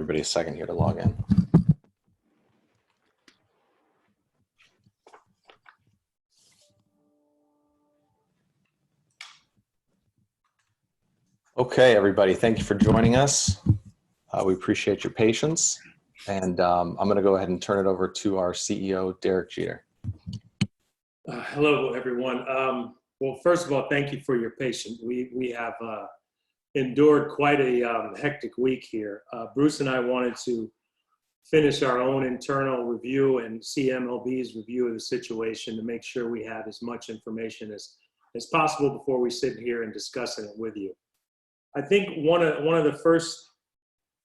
everybody a second here to log in. Okay, everybody, thank you for joining us. We appreciate your patience. And I'm going to go ahead and turn it over to our CEO, Derek Jeter. Hello, everyone. Well, first of all, thank you for your patience. We have endured quite a hectic week here. Bruce and I wanted to finish our own internal review and CMLB's review of the situation to make sure we have as much information as possible before we sit here and discussing it with you. I think one of the first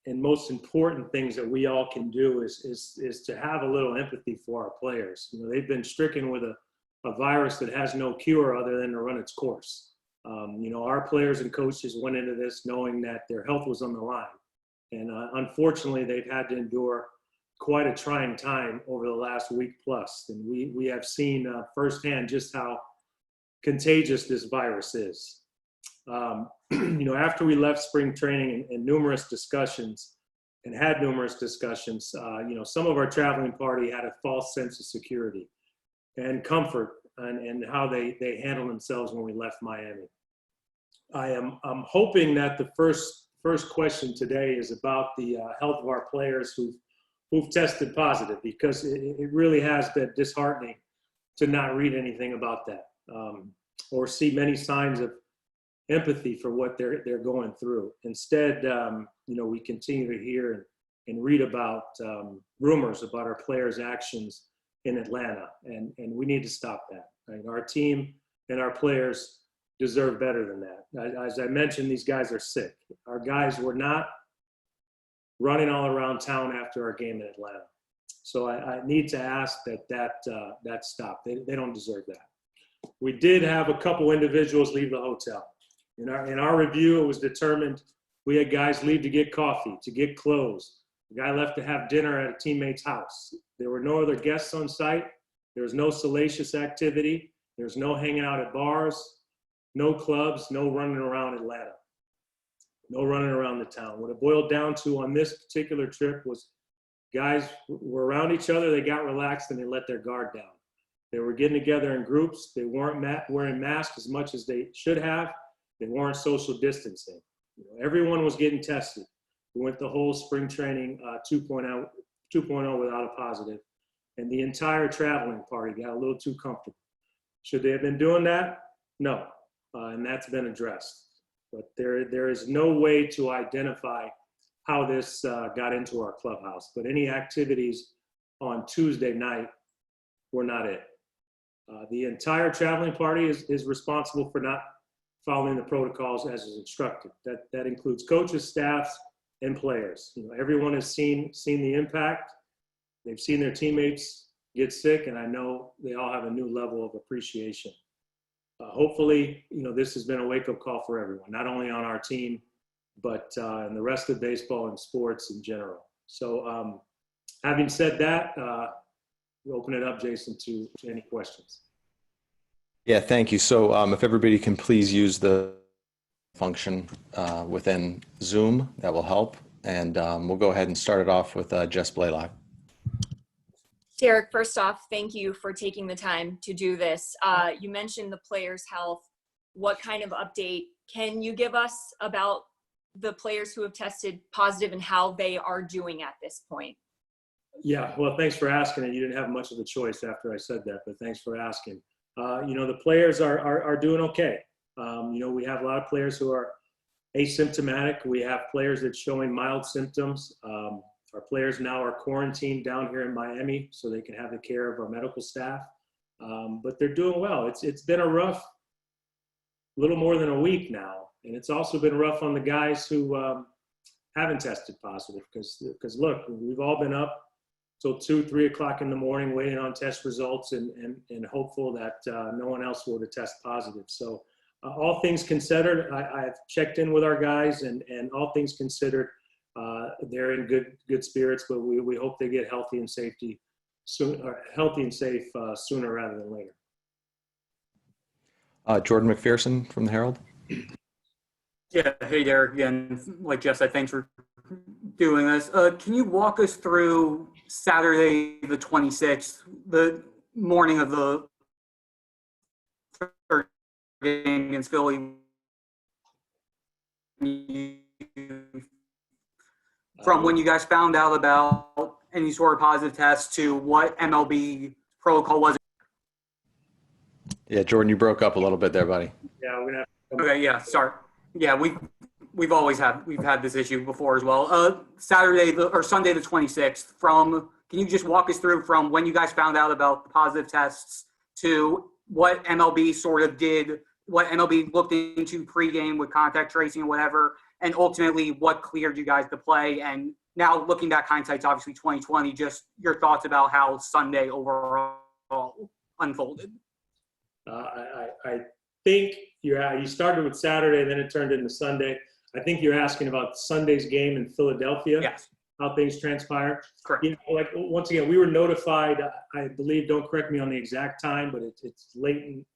and most important things that we all can do is to have a little empathy for our players. You know, they've been stricken with a virus that has no cure other than to run its course. You know, our players and coaches went into this knowing that their health was on the line. And unfortunately, they've had to endure quite a trying time over the last week plus. And we have seen firsthand just how contagious this virus is. You know, after we left spring training and numerous discussions, you know, some of our traveling party had a false sense of security and comfort and how they handled themselves when we left Miami. I'm hoping that the first question today is about the health of our players who've tested positive, because it really has been disheartening to not read anything about that or see many signs of empathy for what they're going through. Instead, you know, we continue to hear and read about rumors about our players' actions in Atlanta, and we need to stop that. Right? Our team and our players deserve better than that. As I mentioned, these guys are sick. Our guys were not running all around town after our game in Atlanta. So I need to ask that stop. They don't deserve that. We did have a couple individuals leave the hotel. In our review, it was determined we had guys leave to get coffee, to get clothes. The guy left to have dinner at a teammate's house. There were no other guests on site. There was no salacious activity. There was no hanging out at bars, no clubs, no running around Atlanta, no running around the town. What it boiled down to on this particular trip was guys were around each other, they got relaxed, and they let their guard down. They were getting together in groups. They weren't wearing masks as much as they should have. They weren't social distancing. You know, everyone was getting tested. We went the whole spring training 2.0 without a positive. And the entire traveling party got a little too comfortable. Should they have been doing that? No. And that's been addressed. But there is no way to identify how this got into our clubhouse. But any activities on Tuesday night were not it. The entire traveling party is responsible for not following the protocols as is instructed. That includes coaches, staffs, and players. You know, everyone has seen the impact. They've seen their teammates get sick, and I know they all have a new level of appreciation. Hopefully, you know, this has been a wake-up call for everyone, not only on our team, but in the rest of baseball and sports in general. So having said that, we'll open it up, Jason, to any questions. Yeah, thank you. So if everybody can please use the function within Zoom, that will help. And we'll go ahead and start it off with Jess Blaylock. Derek, first off, thank you for taking the time to do this. You mentioned the players' health. What kind of update can you give us about the players who have tested positive and how they are doing at this point? Yeah, well, thanks for asking it. You didn't have much of a choice after I said that, but thanks for asking. You know, the players are doing okay. You know, we have a lot of players who are asymptomatic. We have players that's showing mild symptoms. Our players now are quarantined down here in Miami so they can have the care of our medical staff. But they're doing well. It's been a rough, little more than a week now. And it's also been rough on the guys who haven't tested positive because look, we've all been up till 2, 3 o'clock in the morning waiting on test results and hopeful that no one else will test positive. So all things considered, I've checked in with our guys and all things considered, they're in good spirits, but we hope they get healthy and safe sooner rather than later. Jordan McPherson from the Herald. Yeah, hey Derek, again, like Jeff said, thanks for doing this. Can you walk us through Saturday the 26th, the morning of the third game against Philly? From when you guys found out about any sort of positive test to what MLB protocol was? Yeah, Jordan, you broke up a little bit there, buddy. Yeah, we're gonna have to come Okay, yeah, sorry. Yeah, we've had this issue before as well. Sunday the 26th. Can you just walk us through from when you guys found out about the positive tests to what MLB sort of did, what MLB looked into pregame with contact tracing and whatever, and ultimately what cleared you guys to play? And now looking back, hindsight's obviously 2020. Just your thoughts about how Sunday overall unfolded. I think you started with Saturday, then it turned into Sunday. I think you're asking about Sunday's game in Philadelphia. Yes, How things transpire. correct. Like once again, we were notified. I believe, don't correct me on the exact time, but it's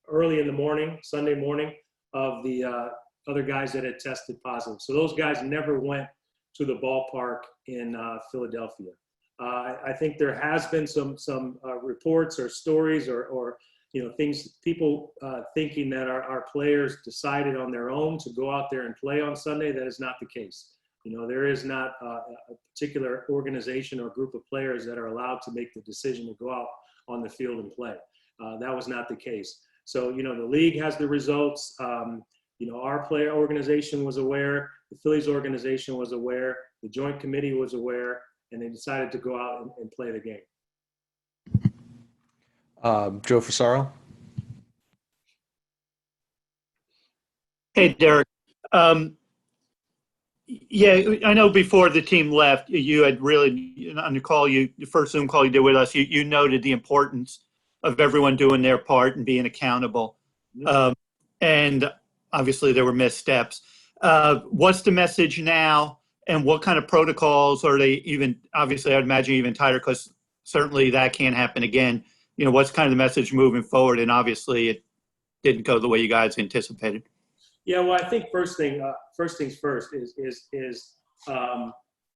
early in the morning, Sunday morning, of the other guys that had tested positive. So those guys never went to the ballpark in Philadelphia. I think there has been some reports or stories or things, people thinking that our players decided on their own to go out there and play on Sunday. That is not the case. There is not a particular organization or group of players that are allowed to make the decision to go out on the field and play. That was not the case. So, the league has the results. Our player organization was aware, the Phillies organization was aware, the joint committee was aware, and they decided to go out and play the game. Joe Fusaro? Hey, Derek. Yeah, I know before the team left, you had really, on the call, the first Zoom call you did with us, you noted the importance of everyone doing their part and being accountable. And obviously there were missteps. What's the message now, and what kind of protocols are they obviously I'd imagine even tighter, because certainly that can't happen again. What's kind of the message moving forward? And obviously it didn't go the way you guys anticipated. Yeah, well, I think first things first is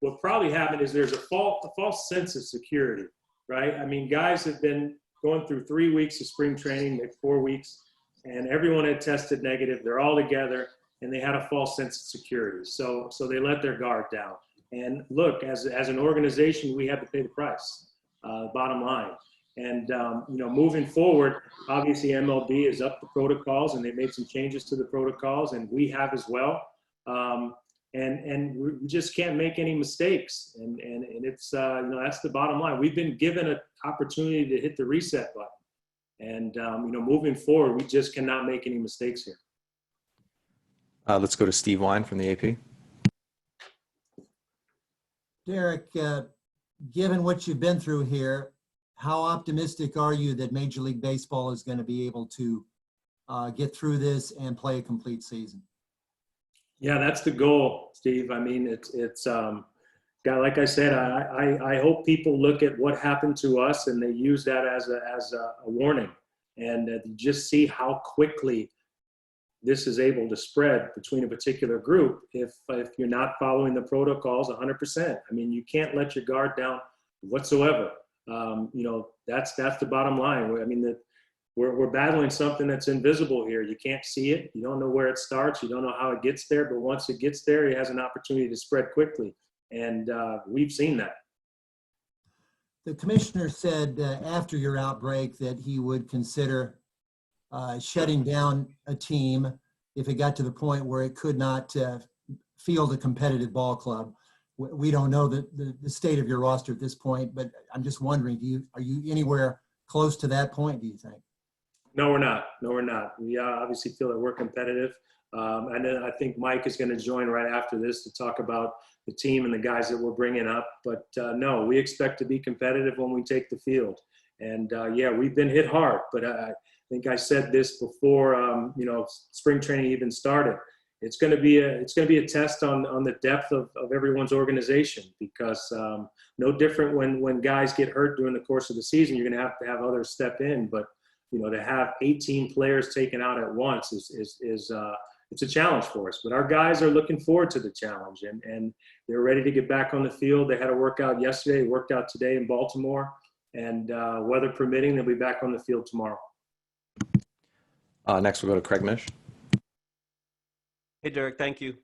what probably happened is there's a false sense of security, right? I mean, guys have been going through 3 weeks of spring training, like 4 weeks, and everyone had tested negative. They're all together, and they had a false sense of security. So they let their guard down. And look, as an organization, we had to pay the price, bottom line. And, moving forward, obviously MLB is up the protocols, and they made some changes to the protocols, and we have as well. And we just can't make any mistakes. And it's, that's the bottom line. We've been given an opportunity to hit the reset button. And, moving forward, we just cannot make any mistakes here. Let's go to Steve Wine from the AP. Derek, given what you've been through here, how optimistic are you that Major League Baseball is going to be able to get through this and play a complete season? Yeah, that's the goal, Steve. I mean, it's like I said, I hope people look at what happened to us and they use that as a warning, and just see how quickly this is able to spread between a particular group if you're not following the protocols 100%. I mean, you can't let your guard down whatsoever. That's the bottom line. I mean, we're battling something that's invisible here. You can't see it. You don't know where it starts. You don't know how it gets there. But once it gets there, it has an opportunity to spread quickly. And we've seen that. The commissioner said after your outbreak that he would consider shutting down a team if it got to the point where it could not field a competitive ball club. We don't know the state of your roster at this point, but I'm just wondering, are you anywhere close to that point, do you think? No, we're not. We obviously feel that we're competitive. And then I think Mike is going to join right after this to talk about the team and the guys that we're bringing up. But no, we expect to be competitive when we take the field. And yeah, we've been hit hard, but I think I said this before, spring training even started. It's going to be a test on the depth of everyone's organization, because no different when guys get hurt during the course of the season, you're going to have others step in. But to have 18 players taken out at once is it's a challenge for us. But our guys are looking forward to the challenge, and they're ready to get back on the field. They had a workout yesterday, worked out today in Baltimore, and weather permitting, they'll be back on the field tomorrow. Next, we'll go to Craig Mish. Hey, Derek, thank you.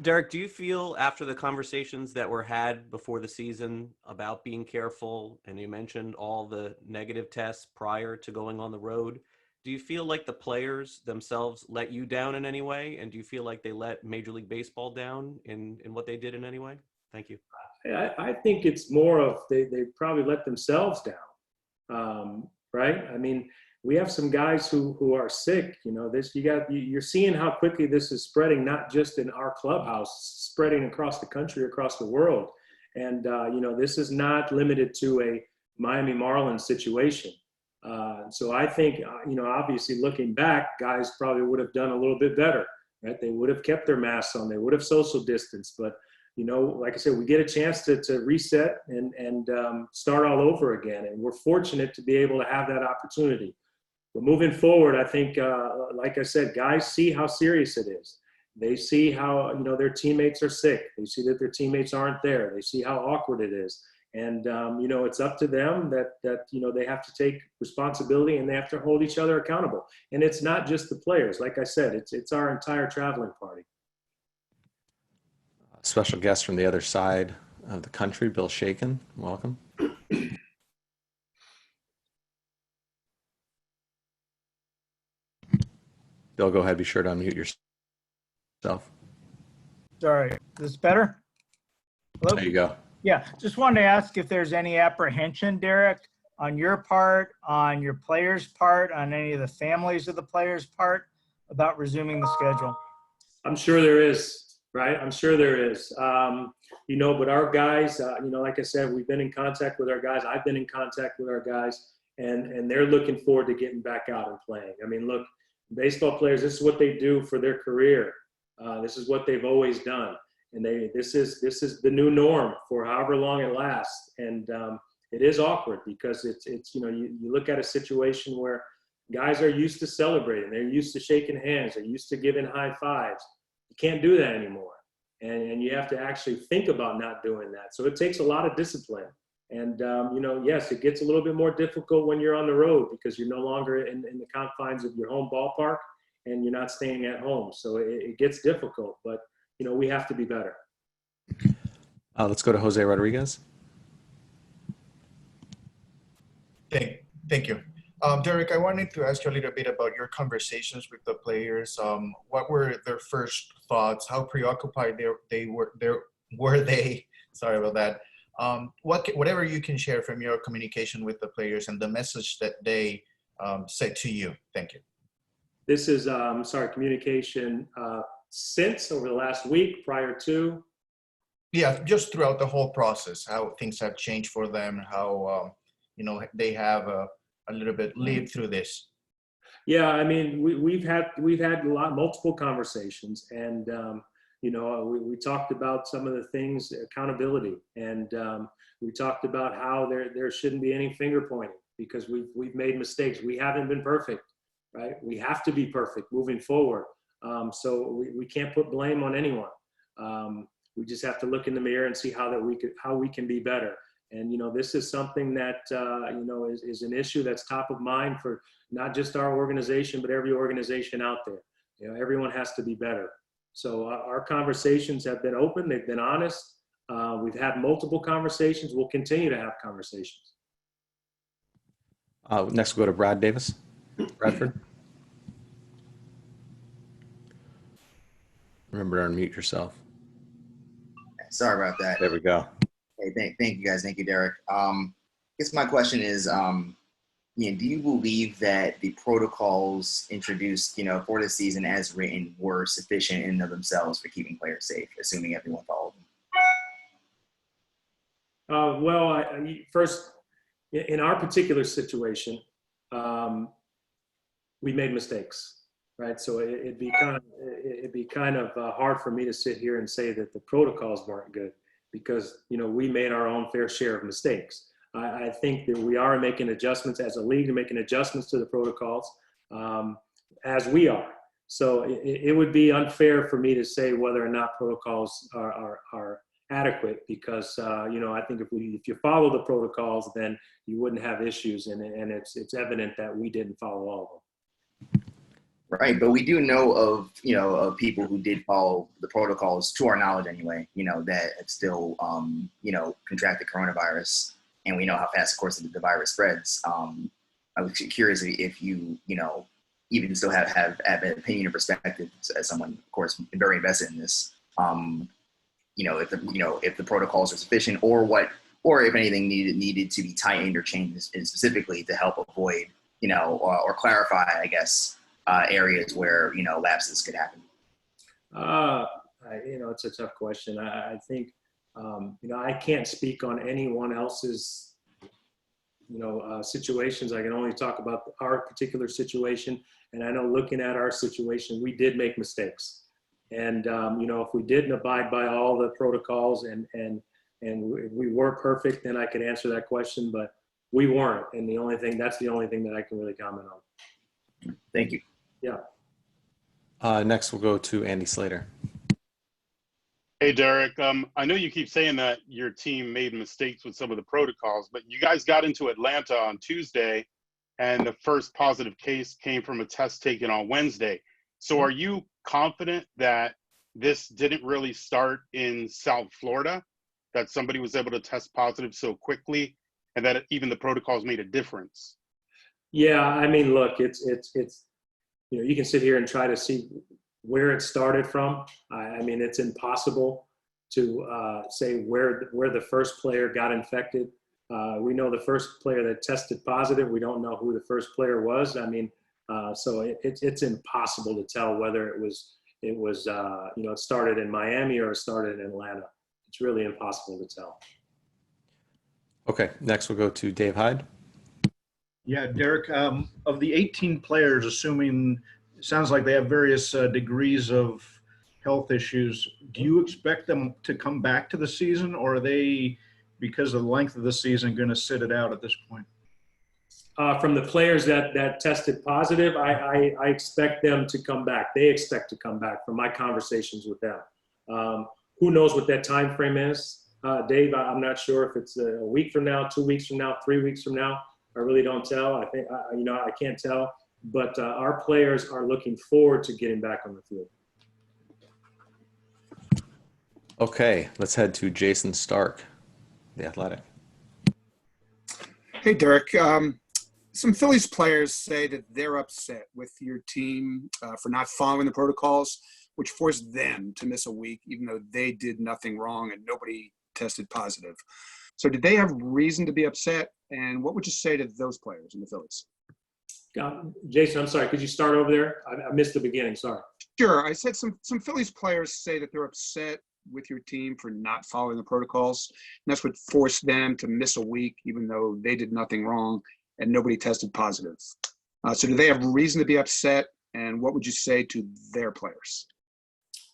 Derek, do you feel after the conversations that were had before the season about being careful, and you mentioned all the negative tests prior to going on the road, do you feel like the players themselves let you down in any way? And do you feel like they let Major League Baseball down in what they did in any way? Thank you. I think it's more of they probably let themselves down, right? I mean, we have some guys who are sick. You know, you're seeing how quickly this is spreading, not just in our clubhouse, spreading across the country, across the world. And you know, this is not limited to a Miami Marlins situation. So I think, you know, obviously looking back, guys probably would have done a little bit better, right? They would have kept their masks on, they would have social distanced, but you know, like I said, we get a chance to reset and start all over again. And we're fortunate to be able to have that opportunity. But moving forward, I think, like I said, guys see how serious it is. They see how, you know, their teammates are sick. They see that their teammates aren't there. They see how awkward it is. And, you know, it's up to them that, you know, they have to take responsibility and they have to hold each other accountable. And it's not just the players. Like I said, it's our entire traveling party. Special guest from the other side of the country, Bill Shaken. Welcome. Bill, go ahead. Be sure to unmute yourself. Sorry, is this better? Hello? There you go. Yeah, just wanted to ask if there's any apprehension, Derek, on your part, on your players' part, on any of the families of the players' part about resuming the schedule? I'm sure there is, right? I'm sure there is. You know, but our guys, you know, like I said, we've been in contact with our guys. I've been in contact with our guys, and they're looking forward to getting back out and playing. I mean, look, baseball players, this is what they do for their career. This is what they've always done. And this is the new norm for however long it lasts. And it is awkward because it's you know, you look at a situation where guys are used to celebrating. They're used to shaking hands. They're used to giving high fives. You can't do that anymore. And you have to actually think about not doing that. So it takes a lot of discipline. And, you know, yes, it gets a little bit more difficult when you're on the road because you're no longer in the confines of your home ballpark and you're not staying at home. So it gets difficult, but, you know, we have to be better. Let's go to Jose Rodriguez. Thank you. Derek, I wanted to ask you a little bit about your conversations with the players. What were their first thoughts? How preoccupied were they? Sorry about that. Whatever you can share from your communication with the players and the message that they said to you. Thank you. This is, communication since over the last week, prior to? Yeah, just throughout the whole process, how things have changed for them, how, you know, they have a little bit lived through this. Yeah, I mean, we've had multiple conversations, and you know, we talked about some of the things, accountability, and we talked about how there shouldn't be any finger pointing because we've made mistakes. We haven't been perfect, right? We have to be perfect moving forward. So we can't put blame on anyone. We just have to look in the mirror and see how we can be better. And, you know, this is something that, you know, is an issue that's top of mind for not just our organization, but every organization out there. You know, everyone has to be better. So our conversations have been open. They've been honest. We've had multiple conversations. We'll continue to have conversations. Next, we'll go to Brad Davis. Bradford. Remember to unmute yourself. Sorry about that. There we go. Hey, thank you guys. Thank you, Derek. I guess my question is, you know, do you believe that the protocols introduced, you know, for the season as written were sufficient in and of themselves for keeping players safe, assuming everyone followed them? Well, first, in our particular situation, we made mistakes, right? So it'd be kind of hard for me to sit here and say that the protocols weren't good because, you know, we made our own fair share of mistakes. I think that we are making adjustments as a league, making adjustments to the protocols as we are. So it would be unfair for me to say whether or not protocols are adequate, because I think if you follow the protocols, then you wouldn't have issues, and it's evident that we didn't follow all of them. Right, but we do know of people who did follow the protocols, to our knowledge anyway, that still contracted coronavirus, and we know how fast, of course, the virus spreads. I was curious if you even still have an opinion or perspective as someone, of course, very invested in this. If the protocols are sufficient, or if anything needed to be tightened or changed specifically to help avoid, or clarify, I guess, areas where lapses could happen. It's a tough question. I think I can't speak on anyone else's situations. I can only talk about our particular situation, and I know looking at our situation, we did make mistakes. And if we didn't abide by all the protocols and we were perfect, then I could answer that question, but we weren't. And that's the only thing that I can really comment on. Thank you. Yeah. Next, we'll go to Andy Slater. Hey, Derek. I know you keep saying that your team made mistakes with some of the protocols, but you guys got into Atlanta on Tuesday, and the first positive case came from a test taken on Wednesday. So are you confident that this didn't really start in South Florida, that somebody was able to test positive so quickly, and that even the protocols made a difference? Yeah, I mean, look, it's you can sit here and try to see where it started from. I mean, it's impossible to say where the first player got infected. We know the first player that tested positive. We don't know who the first player was. I mean, so it's impossible to tell whether it started in Miami or it started in Atlanta. It's really impossible to tell. Okay, next we'll go to Dave Hyde. Yeah, Derek, of the 18 players, assuming it sounds like they have various degrees of health issues, do you expect them to come back to the season, or are they, because of the length of the season, going to sit it out at this point? From the players that tested positive, I expect them to come back. They expect to come back from my conversations with them. Who knows what that time frame is? Dave, I'm not sure if it's a week from now, 2 weeks from now, 3 weeks from now. I really don't tell. I think, I can't tell. But our players are looking forward to getting back on the field. Okay, let's head to Jason Stark, The Athletic. Hey, Derek. Some Phillies players say that they're upset with your team for not following the protocols, which forced them to miss a week, even though they did nothing wrong and nobody tested positive. So did they have reason to be upset? And what would you say to those players in the Phillies? Jason, I'm sorry. Could you start over there? I missed the beginning. Sorry. Sure. I said some Phillies players say that they're upset with your team for not following the protocols. And that's what forced them to miss a week, even though they did nothing wrong and nobody tested positive. So do they have reason to be upset? And what would you say to their players?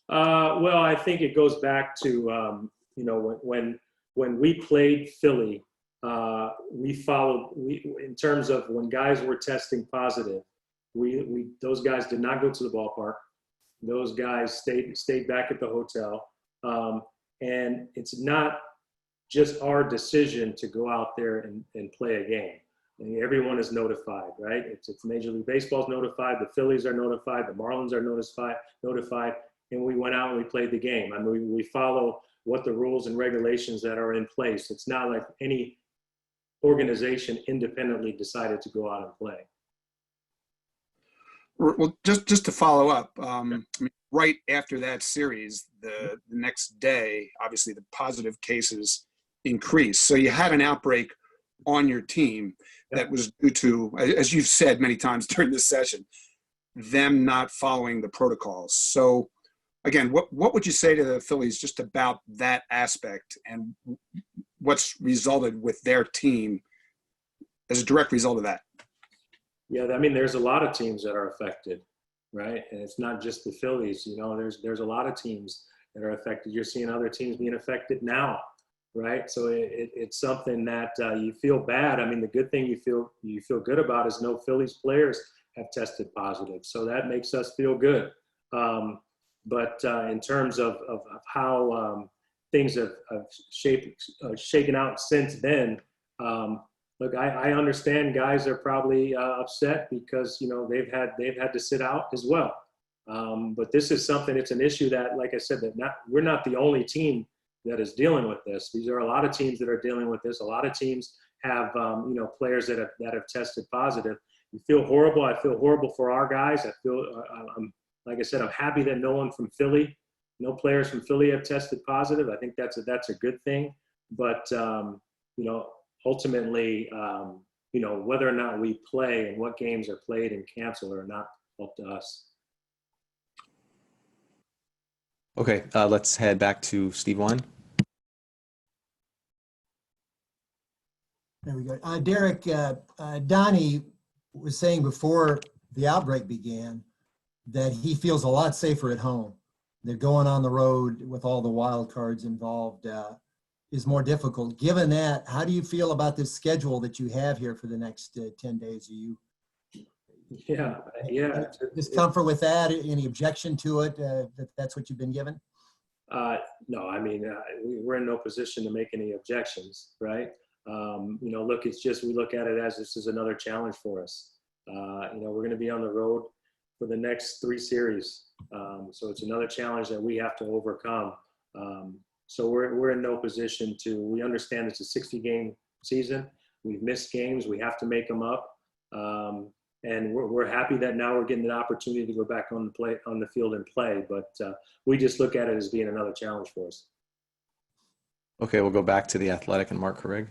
Well, I think it goes back to, when we played Philly, in terms of when guys were testing positive, those guys did not go to the ballpark. Those guys stayed back at the hotel. And it's not just our decision to go out there and play a game. I mean, everyone is notified, right? It's Major League Baseball's notified, the Phillies are notified, the Marlins are notified, and we went out and we played the game. I mean, we follow what the rules and regulations that are in place. It's not like any organization independently decided to go out and play. Well, just to follow up, I mean, right after that series, the next day, obviously the positive cases increased. So you had an outbreak on your team that was due to, as you've said many times during this session, them not following the protocols. So again, what would you say to the Phillies just about that aspect and what's resulted with their team as a direct result of that? Yeah, I mean, there's a lot of teams that are affected, right? And it's not just the Phillies. There's a lot of teams that are affected. You're seeing other teams being affected now, right? So it's something that you feel bad. I mean, the good thing you feel good about is no Phillies players have tested positive. So that makes us feel good. But in terms of how things have shaken out since then, look, I understand guys are probably upset because, you know, they've had to sit out as well. But this is something, it's an issue that, like I said, we're not the only team that is dealing with this. These are a lot of teams that are dealing with this. A lot of teams have, you know, players that have tested positive. You feel horrible. I feel horrible for our guys. I feel, like I said, I'm happy that no one from Philly, no players from Philly have tested positive. I think that's a good thing. But, you know, ultimately, you know, whether or not we play and what games are played and canceled are not up to us. Okay, let's head back to Steve Wine. There we go. Derek, Donnie was saying before the outbreak began that he feels a lot safer at home. That going on the road with all the wild cards involved is more difficult. Given that, how do you feel about this schedule that you have here for the next 10 days? Are you Yeah. discomfort with that? Any objection to it? That's what you've been given? No, I mean, we're in no position to make any objections, right? You know, look, it's just, we look at it as this is another challenge for us. You know, we're going to be on the road for the next 3 series. So it's another challenge that we have to overcome. So we're in no position to, we understand it's a 60-game season. We've missed games. We have to make them up. And we're happy that now we're getting an opportunity to go back on the field and play. But we just look at it as being another challenge for us. Okay, we'll go back to the Athletic and Mark Carrig.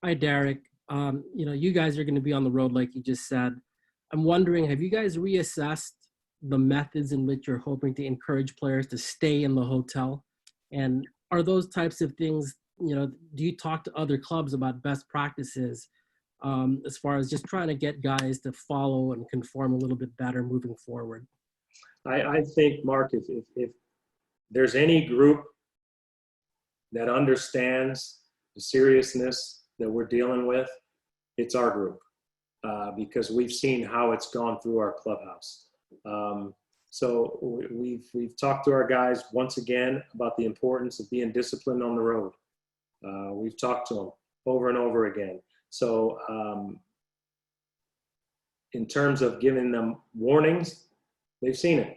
Hi, Derek. You know, you guys are going to be on the road, like you just said. I'm wondering, have you guys reassessed the methods in which you're hoping to encourage players to stay in the hotel? And are those types of things, you know, do you talk to other clubs about best practices as far as just trying to get guys to follow and conform a little bit better moving forward? I think, Mark, if there's any group that understands the seriousness that we're dealing with, it's our group, because we've seen how it's gone through our clubhouse. So we've talked to our guys once again about the importance of being disciplined on the road. We've talked to them over and over again. So in terms of giving them warnings, they've seen it.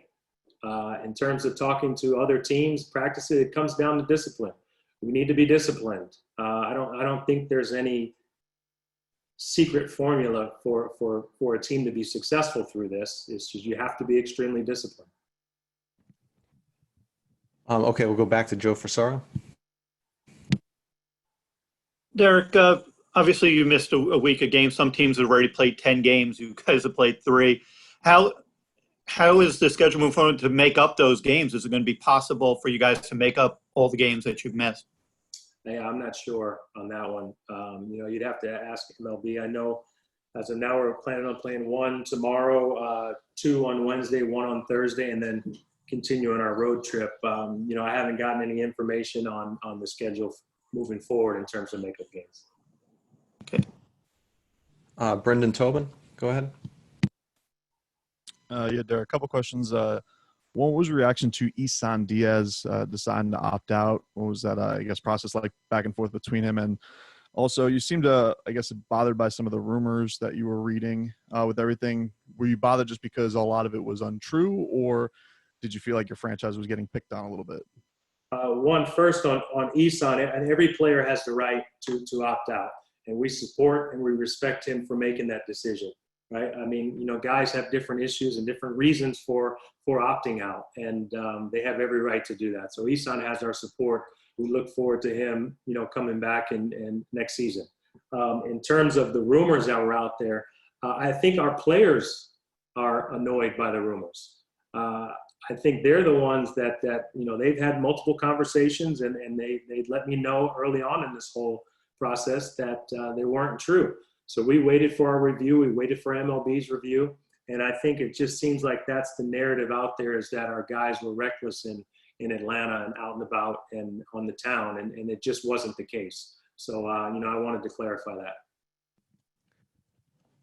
In terms of talking to other teams, practices, it comes down to discipline. We need to be disciplined. I don't think there's any secret formula for a team to be successful through this. It's just you have to be extremely disciplined. Okay, we'll go back to Joe Frisaro. Derek, obviously you missed a week of games. Some teams have already played 10 games. You guys have played 3. How is the schedule moving forward to make up those games? Is it going to be possible for you guys to make up all the games that you've missed? Yeah, I'm not sure on that one. You know, you'd have to ask MLB. I know as of now we're planning on playing 1 tomorrow, 2 on Wednesday, 1 on Thursday, and then continuing our road trip. You know, I haven't gotten any information on the schedule moving forward in terms of makeup games. Okay. Brendan Tobin, go ahead. Yeah, there are a couple questions. What was your reaction to Isan Diaz deciding to opt out? What was that, I guess, process like back and forth between him? And also, you seemed to, I guess, bothered by some of the rumors that you were reading with everything. Were you bothered just because a lot of it was untrue, or did you feel like your franchise was getting picked on a little bit? One, first on Isan, and every player has the right to opt out. And we support and we respect him for making that decision. Right? I mean, you know, guys have different issues and different reasons for opting out, and they have every right to do that. So Isan has our support. We look forward to him, you know, coming back in next season. In terms of the rumors that were out there, I think our players are annoyed by the rumors. I think they're the ones that you know, they've had multiple conversations, and they let me know early on in this whole process that they weren't true. So we waited for our review. We waited for MLB's review. And I think it just seems like that's the narrative out there, is that our guys were reckless in Atlanta and out and about and on the town. And it just wasn't the case. So, you know, I wanted to clarify that.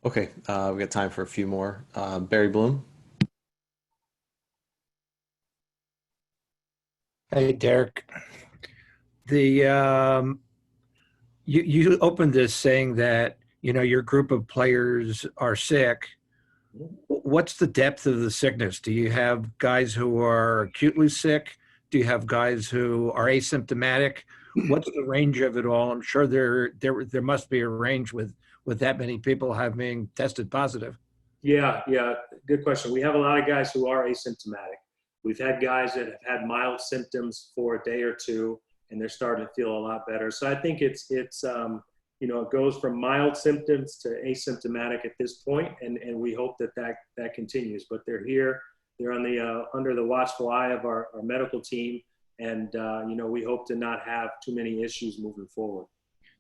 Okay, we got time for a few more. Barry Bloom. Hey, Derek. You opened this saying that, your group of players are sick. What's the depth of the sickness? Do you have guys who are acutely sick? Do you have guys who are asymptomatic? What's the range of it all? I'm sure there must be a range with that many people having tested positive. Yeah, good question. We have a lot of guys who are asymptomatic. We've had guys that have had mild symptoms for a day or two, and they're starting to feel a lot better. So I think it goes from mild symptoms to asymptomatic at this point, and we hope that continues. But they're here, they're on the under the watchful eye of our medical team, and we hope to not have too many issues moving forward.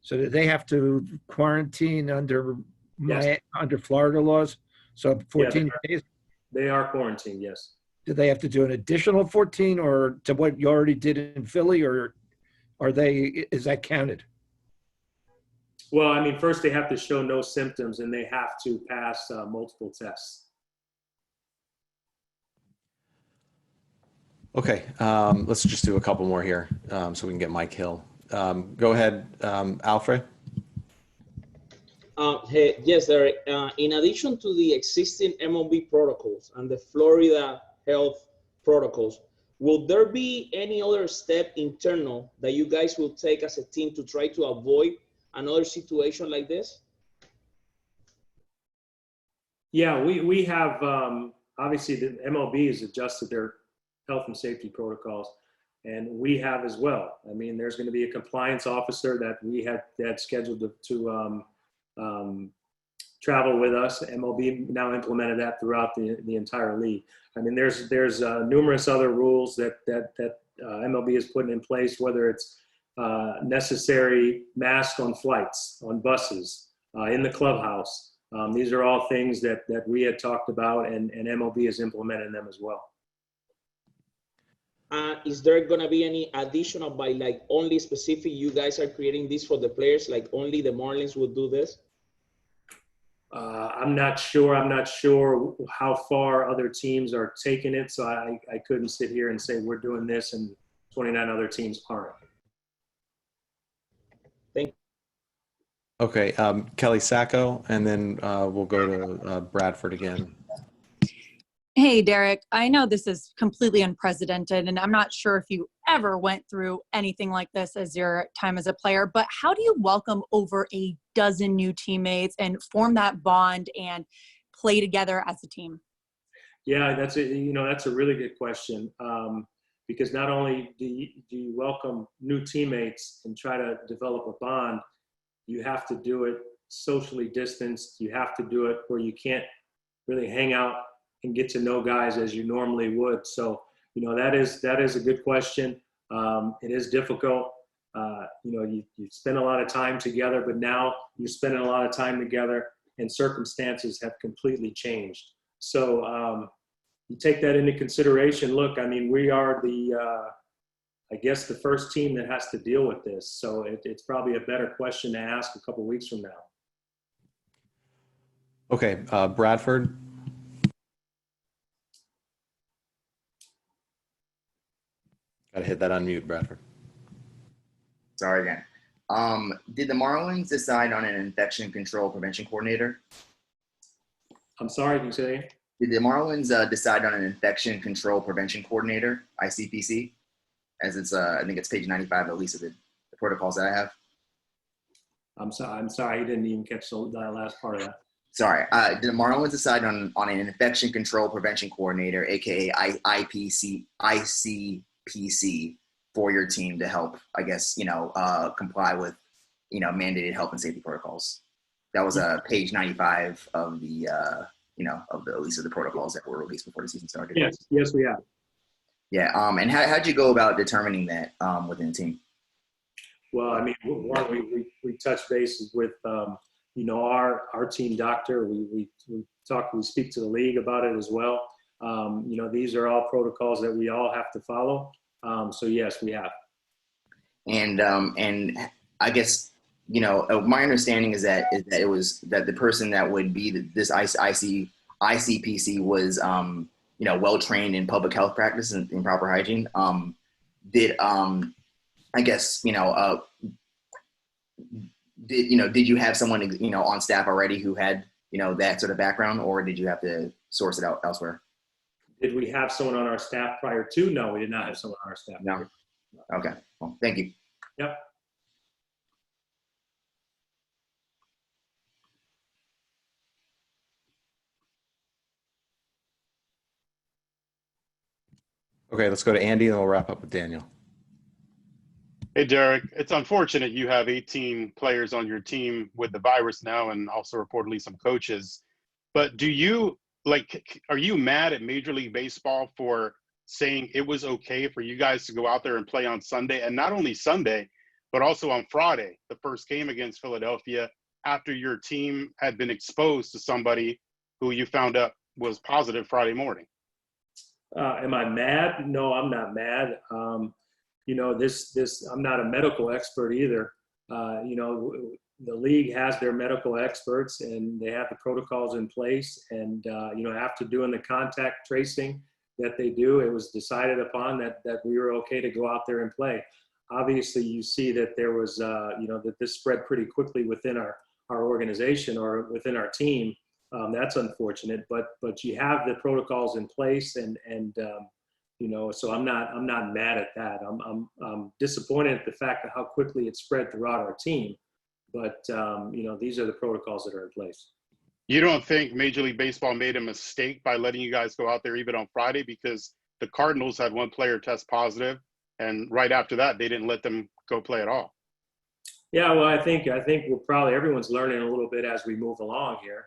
So do they have to quarantine under Yes. under Florida laws? So 14 days? They are quarantined, yes. Do they have to do an additional 14 or to what you already did in Philly, or is that counted? Well, I mean, first they have to show no symptoms, and they have to pass multiple tests. Okay, let's just do a couple more here so we can get Mike Hill. Go ahead, Alfred. Hey, yes, Derek. In addition to the existing MLB protocols and the Florida health protocols, will there be any other step internal that you guys will take as a team to try to avoid another situation like this? Yeah, we have, obviously the MLB has adjusted their health and safety protocols, and we have as well. I mean, there's going to be a compliance officer that we had scheduled to travel with us. MLB now implemented that throughout the entire league. I mean, there's numerous other rules that MLB is putting in place, whether it's necessary mask on flights, on buses, in the clubhouse. These are all things that we had talked about, and MLB is implementing them as well. Is there going to be any additional by like only specific you guys are creating this for the players, like only the Marlins would do this? I'm not sure. I'm not sure how far other teams are taking it, so I couldn't sit here and say we're doing this and 29 other teams aren't. Thank you. Okay, Kelly Sacco, and then we'll go to Bradford again. Hey, Derek, I know this is completely unprecedented, and I'm not sure if you ever went through anything like this as your time as a player, but how do you welcome over a dozen new teammates and form that bond and play together as a team? Yeah, that's a really good question, because not only do you welcome new teammates and try to develop a bond, you have to do it socially distanced. You have to do it where you can't really hang out and get to know guys as you normally would. So, that is a good question. It is difficult. You spend a lot of time together, but now you're spending a lot of time together and circumstances have completely changed. So you take that into consideration. Look, I mean, we are I guess the first team that has to deal with this. So it's probably a better question to ask a couple weeks from now. Okay, Bradford. Gotta hit that unmute, Bradford. Sorry again. Did the Marlins decide on an infection control prevention coordinator? I'm sorry, can you say that again? Did the Marlins decide on an infection control prevention coordinator, ICPC? As it's, I think it's page 95, at least of the protocols that I have. I'm sorry, I didn't even catch that last part of that. Sorry. Did the Marlins decide on an infection control prevention coordinator, aka ICPC, for your team to help, I guess, comply with, mandated health and safety protocols? That was page 95 of the, of the, at least of the protocols that were released before the season started. Yes, we have. Yeah. And how'd you go about determining that within the team? Well, I mean, one, we touch bases with, our team doctor. We speak to the league about it as well. These are all protocols that we all have to follow. So yes, we have. And I guess my understanding is that it was that the person that would be this ICPC was, well trained in public health practice and in proper hygiene. Did you have someone, on staff already who had, that sort of background, or did you have to source it out elsewhere? Did we have someone on our staff prior to? No, we did not have someone on our staff. No. Okay. Well, thank you. Yep. Okay, let's go to Andy and we'll wrap up with Daniel. Hey, Derek, it's unfortunate you have 18 players on your team with the virus now and also reportedly some coaches. But are you mad at Major League Baseball for saying it was okay for you guys to go out there and play on Sunday, and not only Sunday, but also on Friday, the first game against Philadelphia, after your team had been exposed to somebody who you found out was positive Friday morning? Am I mad? No, I'm not mad. I'm not a medical expert either. The league has their medical experts and they have the protocols in place. And, after doing the contact tracing that they do, it was decided upon that we were okay to go out there and play. Obviously, you see that there was, that this spread pretty quickly within our organization or within our team. That's unfortunate, but you have the protocols in place, and so I'm not mad at that. I'm disappointed at the fact of how quickly it spread throughout our team, but these are the protocols that are in place. You don't think Major League Baseball made a mistake by letting you guys go out there even on Friday, because the Cardinals had one player test positive, and right after that, they didn't let them go play at all? Yeah, well, I think everyone's learning a little bit as we move along here.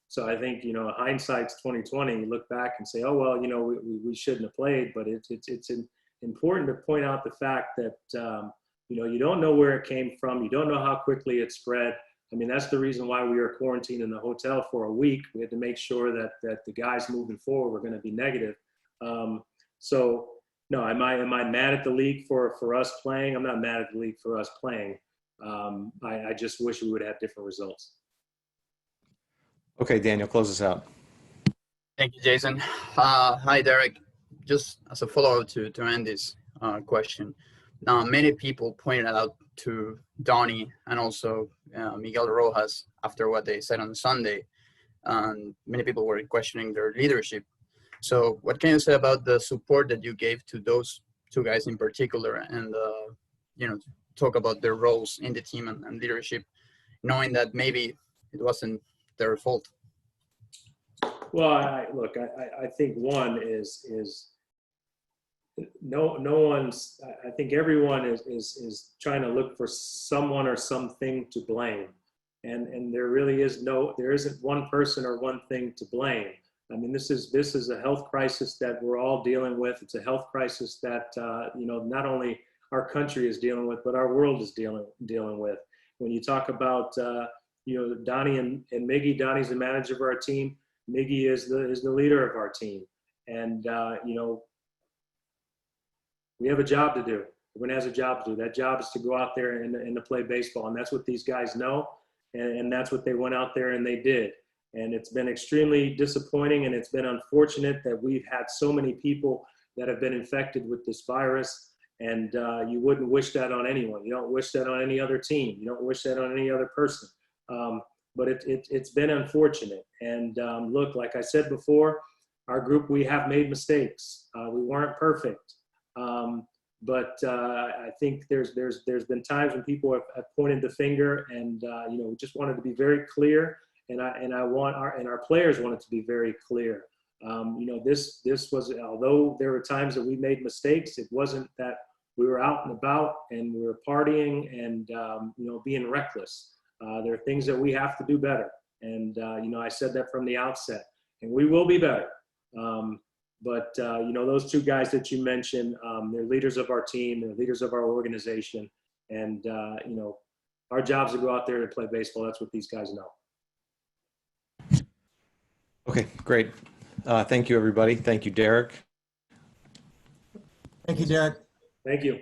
So I think, hindsight's 2020. You look back and say, oh, well, we shouldn't have played, but it's important to point out the fact that, you don't know where it came from. You don't know how quickly it spread. I mean, that's the reason why we were quarantined in the hotel for a week. We had to make sure that the guys moving forward were going to be negative. So no, am I mad at the league for us playing? I'm not mad at the league for us playing. I just wish we would have different results. Okay, Daniel, close us out. Thank you, Jason. Hi, Derek. Just as a follow-up to Andy's question, many people pointed out to Donnie and also Miguel Rojas after what they said on Sunday, and many people were questioning their leadership. So what can you say about the support that you gave to those two guys in particular, and talk about their roles in the team and leadership, knowing that maybe it wasn't their fault? Well, I think one is no one's. I think everyone is trying to look for someone or something to blame, and there isn't one person or one thing to blame. I mean, this is a health crisis that we're all dealing with. It's a health crisis that not only our country is dealing with, but our world is dealing with. When you talk about Donnie and Miggy, Donnie's the manager of our team. Miggy is the leader of our team, and we have a job to do. Everyone has a job to do. That job is to go out there and to play baseball, and that's what these guys know, and that's what they went out there and they did. And it's been extremely disappointing, and it's been unfortunate that we've had so many people that have been infected with this virus, and you wouldn't wish that on anyone. You don't wish that on any other team. You don't wish that on any other person. But it's been unfortunate. And look, like I said before, our group, we have made mistakes. We weren't perfect. But I think there's been times when people have pointed the finger, and we just wanted to be very clear. And our players wanted to be very clear. This was, although there were times that we made mistakes, it wasn't that we were out and about and we were partying and being reckless. There are things that we have to do better, and I said that from the outset, and we will be better. But those two guys that you mentioned, they're leaders of our team, they're leaders of our organization, and our job is to go out there and play baseball. That's what these guys know. Okay, great. Thank you, everybody. Thank you, Derek. Thank you, Derek. Thank you.